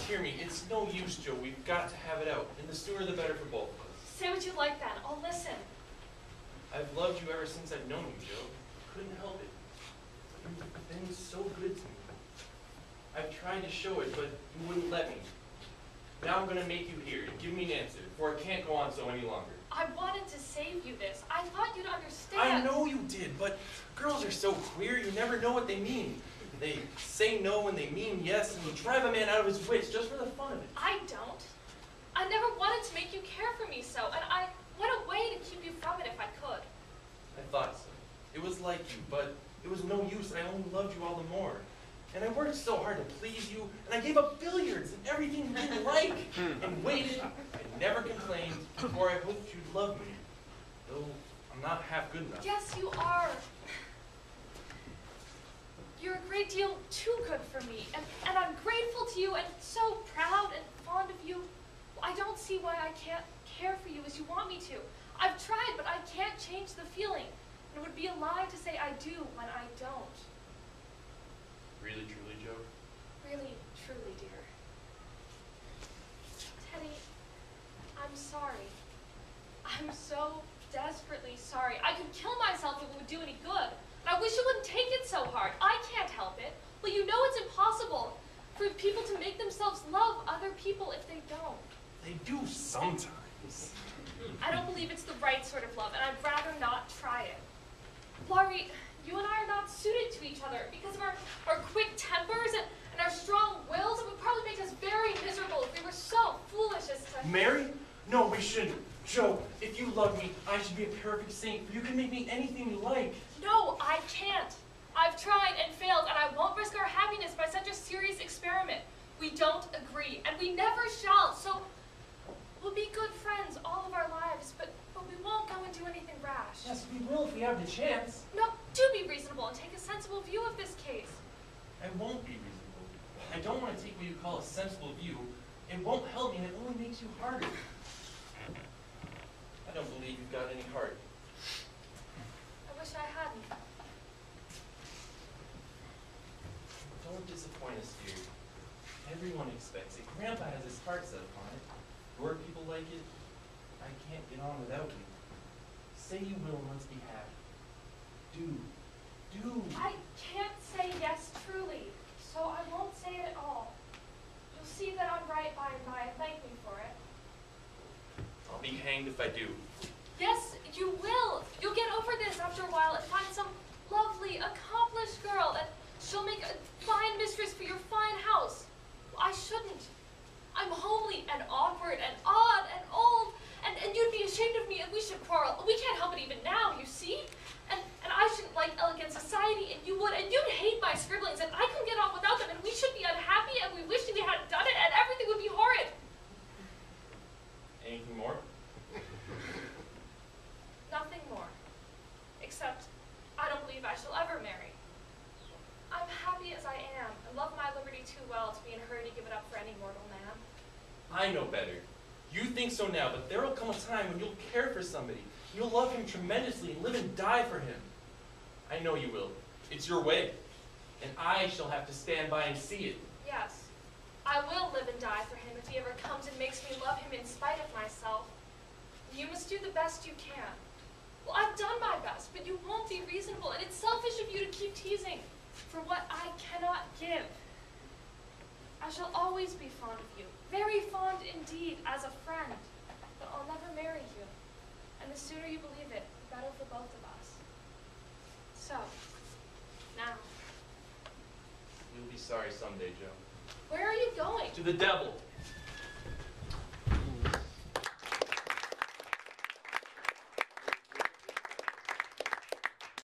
hear me. It's no use, Joe. We've got to have it out. And the sooner the better for both of us. Say what you like then. I'll listen. I've loved you ever since I've known you, Joe. Couldn't help it. You've been so good to me. I've tried to show it, but you wouldn't let me. Now I'm going to make you hear it. Give me an answer, for I can't go on so any longer. I wanted to save you this. I thought you'd understand. I know you did, but girls are so queer, you never know what they mean. They say no when they mean yes, and you drive a man out of his wits just for the fun of it. I don't. I never wanted to make you care for me so, and I went away to keep you from it if I could. I thought so. It was like you, but it was no use, and I only loved you all the more. And I worked so hard to please you, and I gave up billiards and everything you didn't like, and waited. I never complained, for I hoped you'd love me, though I'm not half good enough. Yes, you are. You're a great deal too good for me, and I'm grateful to you and so proud and fond of you. I don't see why I can't care for you as you want me to. I've tried, but I can't change the feeling. And it would be a lie to say I do when I don't. Really, truly, Joe? Really, truly, dear. Teddy, I'm sorry. I'm so desperately sorry. I could kill myself if it would do any good. And I wish you wouldn't take it so hard. I can't help it. Well, you know it's impossible for people to make themselves love other people if they don't. They do sometimes. I don't believe it's the right sort of love, and I'd rather not try it. Laurie, you and I are not suited to each other because of our quick tempers and our strong wills. It would probably make us very miserable if we were so foolish as to... Marry? No, we shouldn't. Joe, if you love me, I should be a perfect saint, for you can make me anything you like. No, I can't. I've tried and failed, and I won't risk our happiness by such a serious experiment. We don't agree, and we never shall, so we'll be good friends all of our lives, but we won't go and do anything rash. Yes, we will if we have the chance. No, do be reasonable and take a sensible view of this case. I won't be reasonable. I don't want to take what you call a sensible view. It won't help me, and it only makes you harder. I don't believe you've got any heart. I wish I hadn't. Don't disappoint us, dear. Everyone expects it. Grandpa has his heart set upon it. Your people like it. I can't get on without you. Say you will and let's be happy. Do. I can't say yes truly, so I won't say it at all. You'll see that I'm right by and by and thank me for it. I'll be hanged if I do. Yes, you will. You'll get over this after a while and find some lovely, accomplished girl, and she'll make a fine mistress for your fine house. I shouldn't. I'm homely and awkward and odd and old, and you'd be ashamed of me and we should quarrel. We can't help it even now, you see? And I shouldn't like elegant society, and you would, and you'd hate my scribblings, and I couldn't get on without them, and we should be unhappy, and we wish we hadn't done it, and everything would be horrid. Anything more? Nothing more. Except, I don't believe I shall ever marry. I'm happy as I am, and love my liberty too well to be in a hurry to give it up for any mortal man. I know better. You think so now, but there will come a time when you'll care for somebody. You'll love him tremendously and live and die for him. I know you will. It's your way. And I shall have to stand by and see it. Yes, I will live and die for him if he ever comes and makes me love him in spite of myself. You must do the best you can. Well, I've done my best, but you won't be reasonable, and it's selfish of you to keep teasing for what I cannot give. I shall always be fond of you, very fond indeed, as a friend, but I'll never marry you. And the sooner you believe it, the better for both of us. So, now. You'll be sorry someday, Joe. Where are you going? To the devil.